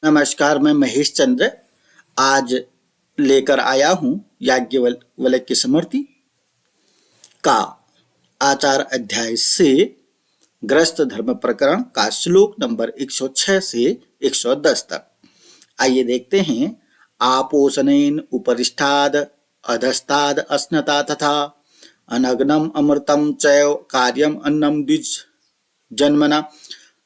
नमस्कार, मैं महेश चंद्र आज लेकर आया हूं याज्ञवल्क्य स्मृति का आचार अध्याय से ग्रस्त धर्म प्रकरण का श्लोक नंबर 106 से 110 तक। आइए देखते हैं। आपोषणेन उपरिष्ठाद अधस्ताद अस्नता तथा अनग्नम अमृतम चैव कार्यम अन्नम द्विज जन्मना।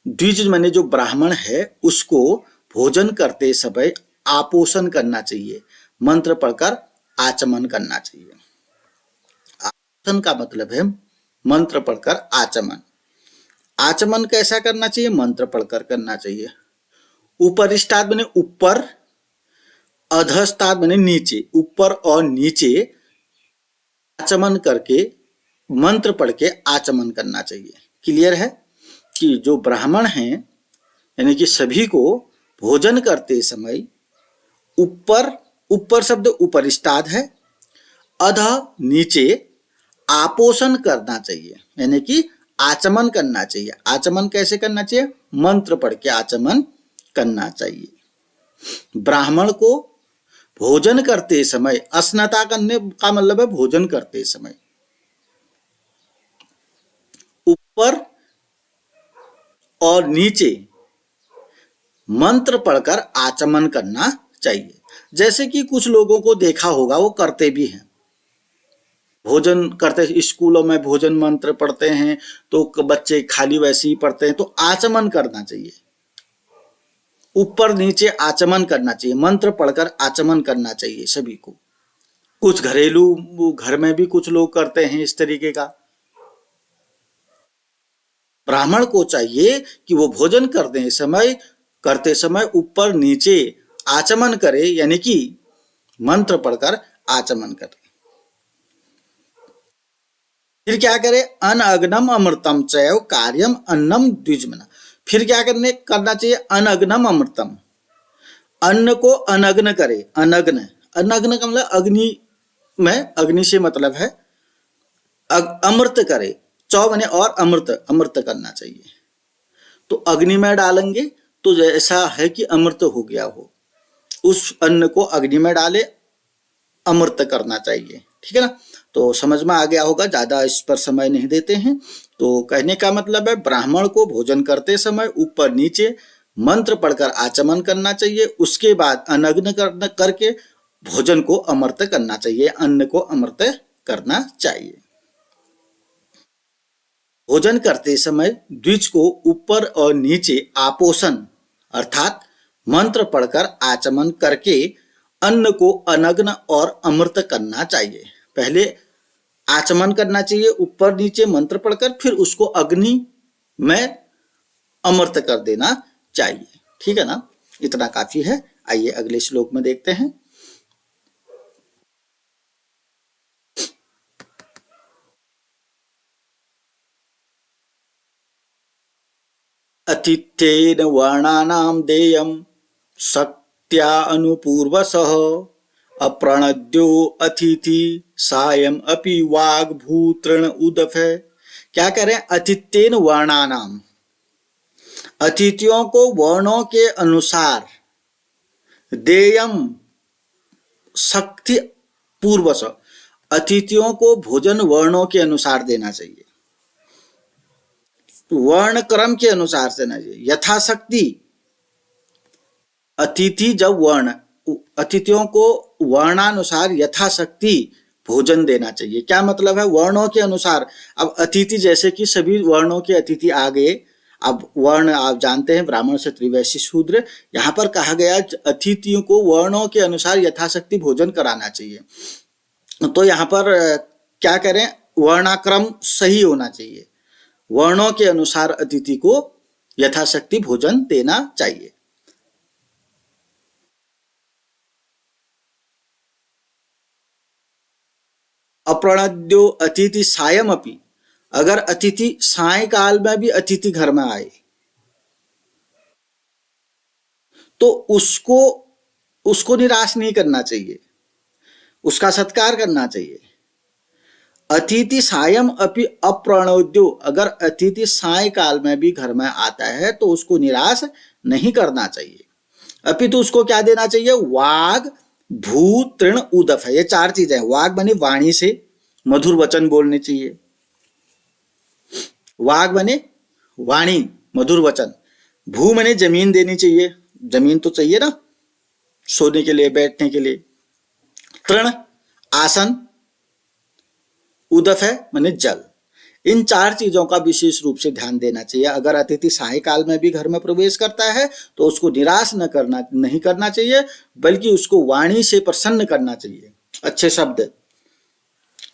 द्विज माने जो ब्राह्मण है उसको भोजन करते समय आपोषण करना चाहिए, मंत्र पढ़कर आचमन करना चाहिए। आपोषण का मतलब है मंत्र पढ़कर आचमन। आचमन कैसा करना चाहिए? मंत्र पढ़कर करना चाहिए। उपरिष्ठाद माने ऊपर, अधस्ताद माने नीचे, ऊपर और नीचे आचमन करके मंत्र पढ़ के आचमन करना चाहिए। क्लियर है कि जो ब्राह्मण हैं यानी कि सभी को भोजन करते समय ऊपर शब्द उपरिष्ठाद है, अध नीचे आपोषण करना चाहिए यानी कि आचमन करना चाहिए। आचमन कैसे करना चाहिए? मंत्र पढ़ के आचमन करना चाहिए। ब्राह्मण को भोजन करते समय, अस्नता करने का मतलब है भोजन करते समय ऊपर और नीचे मंत्र पढ़कर आचमन करना चाहिए। जैसे कि कुछ लोगों को देखा होगा वो करते भी हैं, भोजन करते स्कूलों में भोजन मंत्र पढ़ते हैं तो बच्चे खाली वैसे ही पढ़ते हैं, तो आचमन करना चाहिए, ऊपर नीचे आचमन करना चाहिए, मंत्र पढ़कर आचमन करना चाहिए सभी को। कुछ घरेलू घर में भी कुछ लोग करते हैं इस तरीके का। ब्राह्मण को चाहिए कि वो भोजन करते समय ऊपर नीचे आचमन करे यानी कि मंत्र पढ़कर आचमन करे। फिर क्या करे? अनअग्नम अमृतम चैव कार्यम अन्नम द्विजमना। फिर क्या करना चाहिए? अनअग्नम अमृतम, अन्न को अनग्न करे। अनग्न का मतलब अग्नि में, अग्नि से मतलब है अमृत करे। चौ बने और अमृत करना चाहिए। तो अग्नि में डालेंगे तो जैसा है कि अमृत हो गया हो, उस अन्न को अग्नि में डाले, अमृत करना चाहिए। ठीक है ना? तो समझ में आ गया होगा, ज्यादा इस पर समय नहीं देते हैं। तो कहने का मतलब है ब्राह्मण को भोजन करते समय ऊपर नीचे मंत्र पढ़कर आचमन करना चाहिए, उसके बाद अनग्न करके भोजन को अमृत करना चाहिए, अन्न को अमृत करना चाहिए। भोजन करते समय द्विज को ऊपर और नीचे आपोषण अर्थात मंत्र पढ़कर आचमन करके अन्न को अनग्न और अमृत करना चाहिए। पहले आचमन करना चाहिए ऊपर नीचे मंत्र पढ़कर, फिर उसको अग्नि में अमृत कर देना चाहिए। ठीक है ना? इतना काफी है। आइए अगले श्लोक में देखते हैं। अतिथ्येन वर्णानां देयं शक्त्या अनुपूर्वसः अप्रणद्यो अतिथि सायं अपि वाग्भूतृण उदफे। क्या करें? अतिथ्येन वर्णानाम, अतिथियों को वर्णों के अनुसार, देयम शक्ति पूर्वस, अतिथियों को भोजन वर्णों के अनुसार देना चाहिए, वर्ण क्रम के अनुसार देना चाहिए। यथाशक्ति अतिथि जब वर्ण, अतिथियों को वर्णानुसार यथाशक्ति भोजन देना चाहिए। क्या मतलब है? वर्णों के अनुसार। अब अतिथि जैसे कि सभी वर्णों के अतिथि आ गए। अब वर्ण आप जानते हैं ब्राह्मण क्षत्रिय वैश्य शूद्र, यहाँ पर कहा गया अतिथियों को वर्णों के अनुसार यथाशक्ति भोजन कराना चाहिए। तो यहाँ पर क्या करें? वर्णाक्रम सही होना चाहिए, वर्णों के अनुसार अतिथि को यथाशक्ति भोजन देना चाहिए। अप्रणद्यो अतिथि सायम अपि, अगर अतिथि सायकाल में भी अतिथि घर में आए तो उसको निराश नहीं करना चाहिए, उसका सत्कार करना चाहिए। अतिथि सायम अपि अप्रणोद्यो, अगर अतिथि सायकाल में भी घर में आता है तो उसको निराश नहीं करना चाहिए। अपितु उसको क्या देना चाहिए, वाग भू तृण उदफ है, ये चार चीजें। वाग बने वाणी से मधुर वचन बोलने चाहिए, वाग बने वाणी मधुर वचन, भू मने जमीन देनी चाहिए, जमीन तो चाहिए ना सोने के लिए बैठने के लिए, तृण आसन, उदफ है माने जल। इन चार चीजों का विशेष रूप से ध्यान देना चाहिए। अगर अतिथि सायकाल में भी घर में प्रवेश करता है तो उसको निराश नहीं करना चाहिए, बल्कि उसको वाणी से प्रसन्न करना चाहिए। अच्छे शब्द,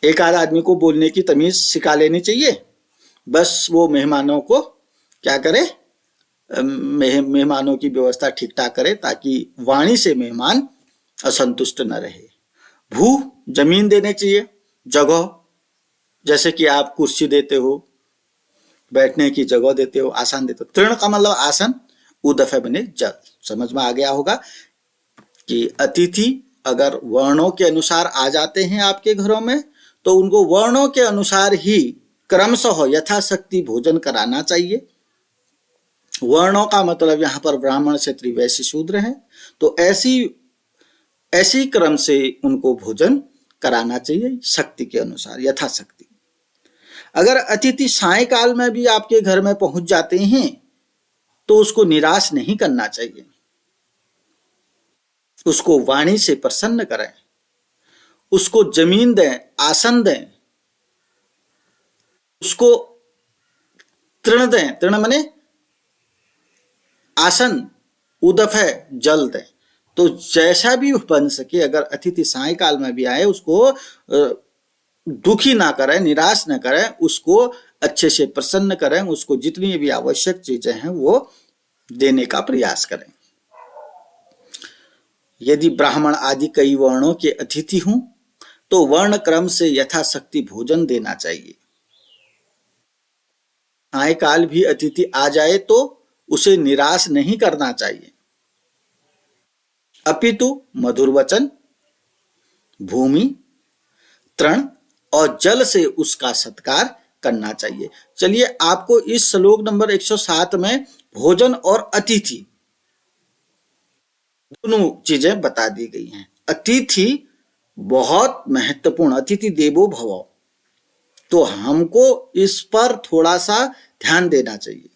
एक आध आदमी को बोलने की तमीज सिखा लेनी चाहिए, बस वो मेहमानों को क्या करे, मेहमानों की व्यवस्था ठीक ठाक करे, ताकि वाणी से मेहमान असंतुष्ट न रहे। भू जमीन देने चाहिए, जगह, जैसे कि आप कुर्सी देते हो, बैठने की जगह देते हो, आसन देते हो। तृण का मतलब आसन, उदफ बने जल। समझ में आ गया होगा कि अतिथि अगर वर्णों के अनुसार आ जाते हैं आपके घरों में तो उनको वर्णों के अनुसार ही क्रमशः यथाशक्ति भोजन कराना चाहिए। वर्णों का मतलब यहाँ पर ब्राह्मण, क्षत्रिय, वैश्य, शूद्र हैं, तो ऐसी क्रम से उनको भोजन कराना चाहिए, शक्ति के अनुसार, यथाशक्ति। अगर अतिथि सायकाल में भी आपके घर में पहुंच जाते हैं तो उसको निराश नहीं करना चाहिए, उसको वाणी से प्रसन्न करें, उसको जमीन दें, आसन दें, उसको तृण दें, तृण माने आसन, उदफ है जल दें। तो जैसा भी बन सके, अगर अतिथि सायकाल में भी आए उसको दुखी ना करें, निराश ना करें, उसको अच्छे से प्रसन्न करें, उसको जितनी भी आवश्यक चीजें हैं वो देने का प्रयास करें। यदि ब्राह्मण आदि कई वर्णों के अतिथि हों तो वर्ण क्रम से यथाशक्ति भोजन देना चाहिए। सायकाल भी अतिथि आ जाए तो उसे निराश नहीं करना चाहिए, अपितु मधुर वचन, भूमि, तृण और जल से उसका सत्कार करना चाहिए। चलिए, आपको इस श्लोक नंबर 107 में भोजन और अतिथि दोनों चीजें बता दी गई हैं। अतिथि बहुत महत्वपूर्ण, अतिथि देवो भव, तो हमको इस पर थोड़ा सा ध्यान देना चाहिए।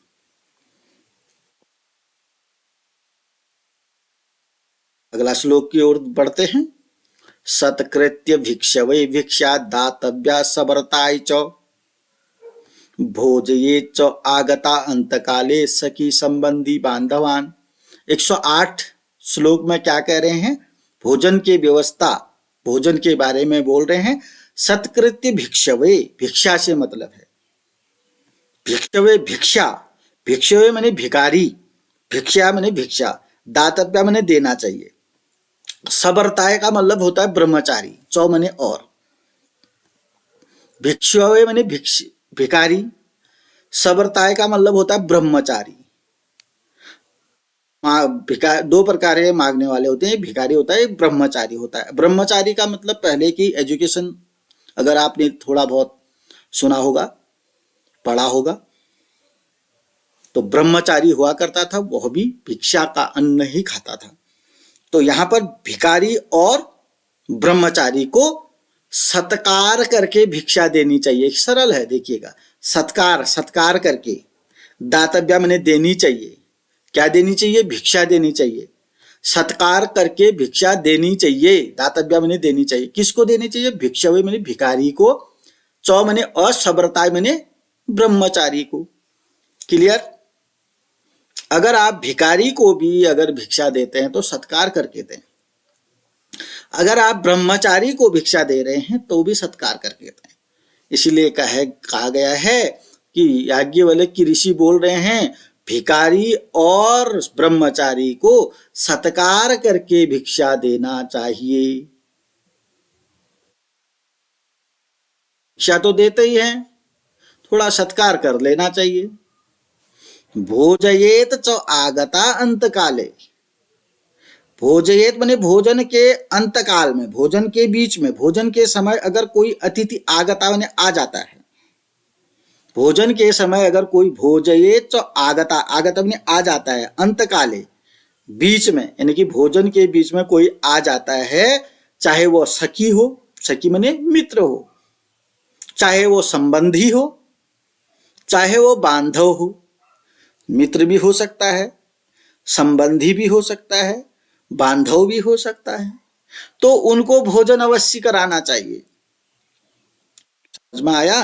अगला श्लोक की ओर बढ़ते हैं। सत्कृत्य भिक्षवे भिक्षा दातव्या सवर्ताय च भोजये च आगता अंतकाले सखी संबंधी बांधवान। 108 श्लोक में क्या कह रहे हैं, भोजन की व्यवस्था, भोजन के बारे में बोल रहे हैं। सत्कृत्य भिक्षवे, भिक्षा से मतलब है भिक्षवे, भिक्षा, भिक्षवे माने भिखारी, भिक्षा माने भिक्षा, दातव्य माने देना चाहिए, सवर्ताय का मतलब होता है ब्रह्मचारी, चौ माने और, भिक्षवे माने भिखारी, सवर्ताय का मतलब होता है ब्रह्मचारी। दो प्रकार के मांगने वाले होते हैं, भिखारी होता है, ब्रह्मचारी होता है। ब्रह्मचारी का मतलब पहले की एजुकेशन अगर आपने थोड़ा बहुत सुना होगा, पढ़ा होगा, तो ब्रह्मचारी हुआ करता था, वह भी भिक्षा का अन्न ही खाता था। तो यहां पर भिखारी और ब्रह्मचारी को सत्कार करके भिक्षा देनी चाहिए। सरल है, देखिएगा, सत्कार, सत्कार करके, दातव्य माने देनी चाहिए, क्या देनी चाहिए, भिक्षा देनी चाहिए, सत्कार करके भिक्षा देनी चाहिए, दातव्य माने देनी चाहिए। किसको देनी चाहिए, भिक्षवे माने भिखारी को, चौ माने असवर्ताय माने ब्रह्मचारी को। क्लियर। अगर आप भिखारी को भी अगर भिक्षा देते हैं तो सत्कार करके दें, अगर आप ब्रह्मचारी को भिक्षा दे रहे हैं तो भी सत्कार करके दें। इसीलिए कहा गया है कि याज्ञवल्क्य ऋषि बोल रहे हैं, भिखारी और ब्रह्मचारी को सत्कार करके भिक्षा देना चाहिए। भिक्षा तो देते ही हैं, थोड़ा सत्कार कर लेना चाहिए। भोजयेत च आगता अंतकाले, भोजयेत माने भोजन के अंतकाल में, भोजन के बीच में, भोजन के समय अगर कोई अतिथि आगता माने आ जाता है, भोजन के समय अगर कोई भोजयेत च आगता, आगता माने आ जाता है, अंतकाले बीच में यानी कि भोजन के बीच में कोई आ जाता है, चाहे वो सखी हो, सखी माने मित्र हो, चाहे वो संबंधी हो, चाहे वो बांधव हो, मित्र भी हो सकता है, संबंधी भी हो सकता है, बांधव भी हो सकता है, तो उनको भोजन अवश्य कराना चाहिए। समझ में आया?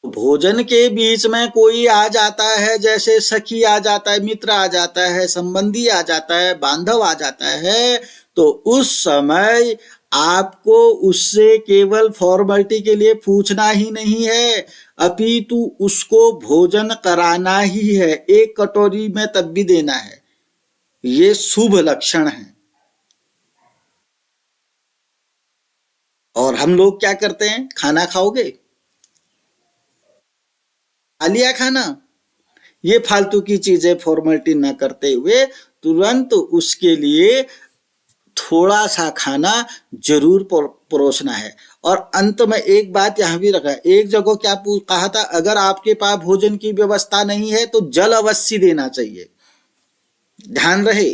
भोजन के बीच में कोई आ जाता है, जैसे सखी आ जाता है, मित्र आ जाता है, संबंधी आ जाता है, बांधव आ जाता है, तो उस समय आपको उससे केवल फॉर्मेलिटी के लिए पूछना ही नहीं है, अपितु उसको भोजन कराना ही है, एक कटोरी में तब भी देना है। ये शुभ लक्षण है। और हम लोग क्या करते हैं, खाना खाओगे, खा लिया खाना, ये फालतू की चीजें फॉर्मेलिटी ना करते हुए तुरंत उसके लिए थोड़ा सा खाना जरूर परोसना है। और अंत में एक बात यहां भी रखा है, एक जगह क्या कहा था, अगर आपके पास भोजन की व्यवस्था नहीं है तो जल अवश्य देना चाहिए, ध्यान रहे।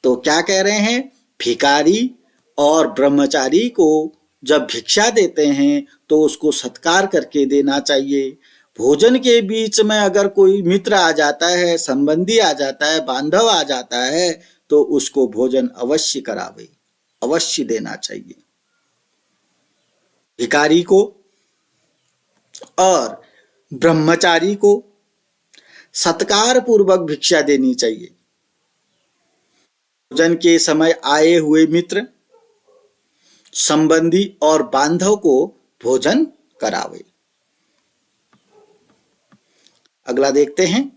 तो क्या कह रहे हैं, भिखारी और ब्रह्मचारी को जब भिक्षा देते हैं तो उसको सत्कार करके देना चाहिए। भोजन के बीच में अगर कोई मित्र आ जाता है, संबंधी आ जाता है, बांधव आ जाता है, तो उसको भोजन अवश्य करावे, अवश्य देना चाहिए। भिखारी को और ब्रह्मचारी को सत्कार पूर्वक भिक्षा देनी चाहिए। भोजन के समय आए हुए मित्र, संबंधी और बांधव को भोजन करावे। अगला देखते हैं,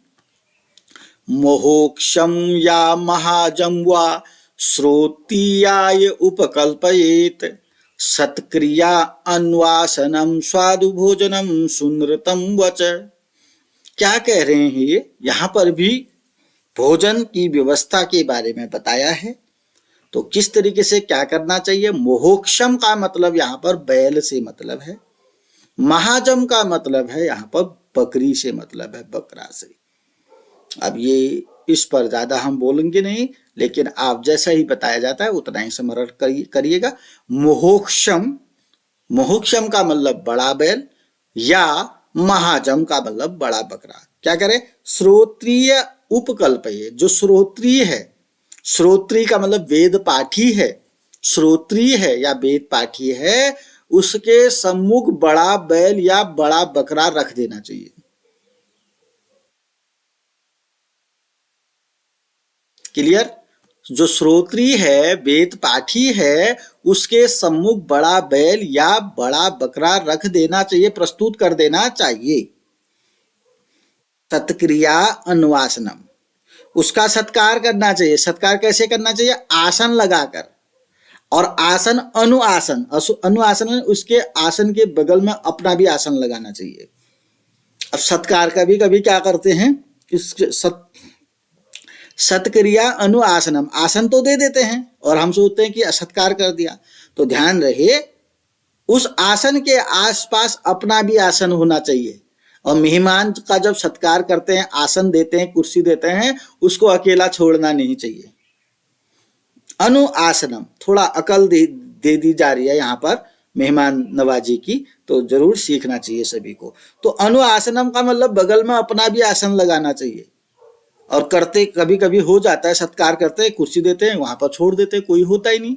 मोहोक्षम या महाजम वा श्रोत्रियाय उपकल्पयेत, सत्क्रिया अन्वासनम स्वादु भोजनम सुनृतम वच। क्या कह रहे हैं ये, यहां पर भी भोजन की व्यवस्था के बारे में बताया है। तो किस तरीके से क्या करना चाहिए, मोहोक्षम का मतलब यहां पर बैल से मतलब है, महाजम का मतलब है यहां पर बकरी से मतलब है, बकरा से। अब ये इस पर ज्यादा हम बोलेंगे नहीं, लेकिन आप जैसा ही बताया जाता है उतना ही स्मरण करिएगा। मोहोक्षम, मोहोक्षम का मतलब बड़ा बैल, या महाजम का मतलब बड़ा बकरा। क्या करे, श्रोत्रिय उपकल्पये, जो श्रोत्रिय है, श्रोत्री का मतलब वेद पाठी है, श्रोत्रिय है या वेद पाठी है, उसके सम्मुख बड़ा बैल या बड़ा बकरा रख देना चाहिए। क्लियर? जो श्रोत्री है, वेद पाठी है, उसके सम्मुख बड़ा बैल या बड़ा बकरा रख देना चाहिए, प्रस्तुत कर देना चाहिए। सत्क्रिया अनुवासनम, उसका सत्कार करना चाहिए। सत्कार कैसे करना चाहिए, आसन लगाकर, और आसन अनुआसन, अनुआसन में उसके आसन के बगल में अपना भी आसन लगाना चाहिए। अब सत्कार का भी कभी क्या करते हैं, सत्क्रिया अनुआसनम, आसन तो दे देते हैं और हम सोचते हैं कि सत्कार कर दिया। तो ध्यान रहे, उस आसन के आसपास अपना भी आसन होना चाहिए। और मेहमान का जब सत्कार करते हैं, आसन देते हैं, कुर्सी देते हैं, उसको अकेला छोड़ना नहीं चाहिए। अनुआसनम, थोड़ा अकल दे दी जा रही है यहाँ पर मेहमान नवाजी की, तो जरूर सीखना चाहिए सभी को। तो अनुआसनम का मतलब बगल में अपना भी आसन लगाना चाहिए। और करते कभी कभी हो जाता है, सत्कार करते हैं, कुर्सी देते हैं, वहां पर छोड़ देते हैं, कोई होता ही नहीं।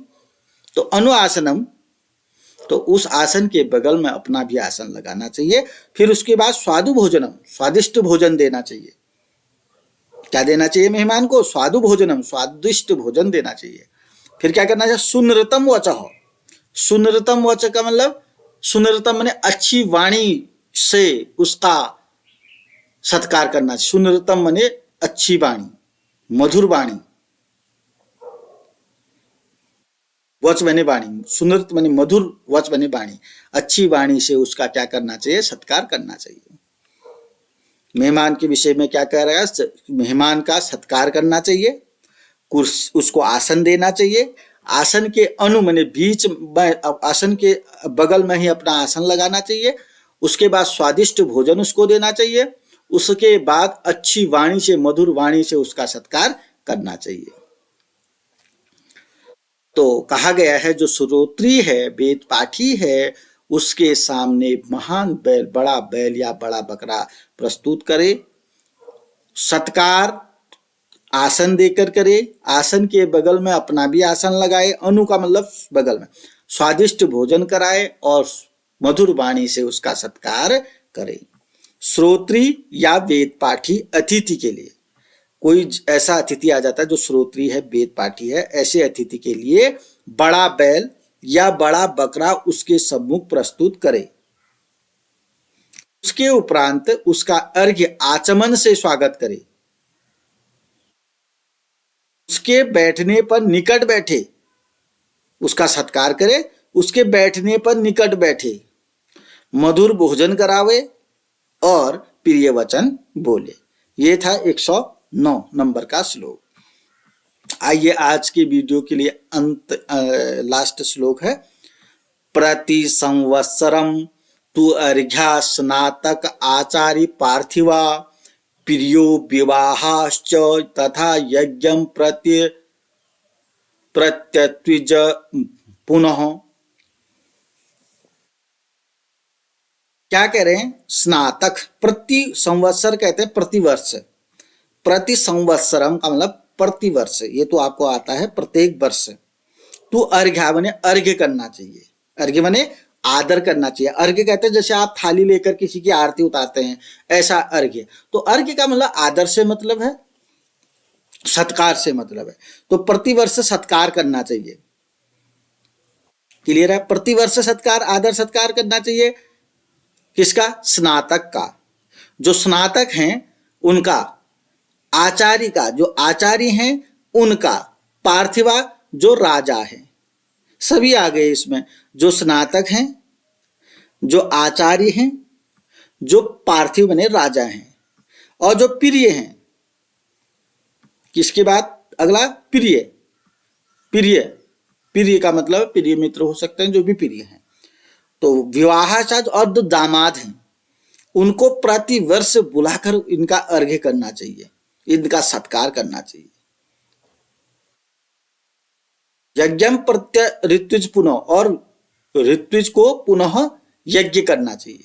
तो अनुआसनम, तो उस आसन के बगल में अपना भी आसन लगाना चाहिए। फिर उसके बाद स्वादु भोजनम, स्वादिष्ट भोजन देना चाहिए। क्या देना चाहिए मेहमान को, स्वादु भोजनम, स्वादिष्ट भोजन देना चाहिए। फिर क्या करना चाहिए, सुनृतम वचः, सुनृतम वच का मतलब, सुनृतम माने अच्छी वाणी से उसका सत्कार करना चाहिए। सुनृतम माने अच्छी वाणी, मधुर वाणी, वच बने वाणी, सुनृत माने मधुर, वच बने वाणी, अच्छी वाणी से उसका क्या करना चाहिए, सत्कार करना चाहिए। मेहमान के विषय में क्या कह रहा है, मेहमान का सत्कार करना चाहिए, उसको आसन देना चाहिए, आसन के अनु माने बीच में, आसन के बगल में ही अपना आसन लगाना चाहिए। उसके बाद स्वादिष्ट भोजन उसको देना चाहिए। उसके बाद अच्छी वाणी से, मधुर वाणी से उसका सत्कार करना चाहिए। तो कहा गया है जो श्रोत्री है, वेद पाठी है, उसके सामने महान बैल, बड़ा बैल या बड़ा बकरा प्रस्तुत करे। सत्कार आसन देकर करे, आसन के बगल में अपना भी आसन लगाए, अनु का मतलब बगल में, स्वादिष्ट भोजन कराए और मधुर वाणी से उसका सत्कार करे। श्रोत्री या वेद पाठी अतिथि के लिए, कोई ऐसा अतिथि आ जाता है जो श्रोत्री है, वेद पाठी है, ऐसे अतिथि के लिए बड़ा बैल या बड़ा बकरा उसके सम्मुख प्रस्तुत करे। उसके उपरांत उसका अर्घ्य आचमन से स्वागत करे। उसके बैठने पर निकट बैठे, उसका सत्कार करे, उसके बैठने पर निकट बैठे, मधुर भोजन करावे और प्रिय वचन बोले। ये था 109 नंबर का श्लोक। आइए आज के वीडियो के लिए लास्ट श्लोक है। प्रति संवत्सरम तु अर्घ्या स्नातक आचार्य पार्थिवा प्रियो विवाहाश्च तथा यज्ञं प्रत्यत्विज पुनः। क्या कह रहे हैं? स्नातक, प्रति संवत्सर कहते हैं प्रतिवर्ष, प्रति संवत्सरम का मतलब प्रतिवर्ष, ये तो आपको आता है प्रत्येक वर्ष। तो अर्घ्य बने अर्घ्य करना चाहिए, अर्घ्य बने आदर करना चाहिए। अर्घ्य कहते हैं जैसे आप थाली लेकर किसी की आरती उतारते हैं, ऐसा अर्घ्य। तो अर्घ्य का मतलब आदर से मतलब है, सत्कार से मतलब है। तो प्रतिवर्ष सत्कार करना चाहिए। क्लियर है? प्रतिवर्ष सत्कार, आदर सत्कार करना चाहिए। किसका? स्नातक का। जो स्नातक हैं उनका, आचार्य का, जो आचार्य हैं उनका, पार्थिवा जो राजा हैं, सभी आ गए इसमें। जो स्नातक हैं, जो आचार्य हैं, जो पार्थिव बने राजा हैं, और जो प्रिय हैं। किसके बाद अगला? प्रिय। प्रिय, प्रिय का मतलब प्रिय मित्र हो सकते हैं, जो भी प्रिय हैं। तो विवाहाचार्य और जो दामाद हैं उनको प्रतिवर्ष बुलाकर इनका अर्घ्य करना चाहिए, इनका सत्कार करना चाहिए। यज्ञम प्रत्य ऋत्विज पुनः, और ऋत्विज को पुनः यज्ञ करना चाहिए।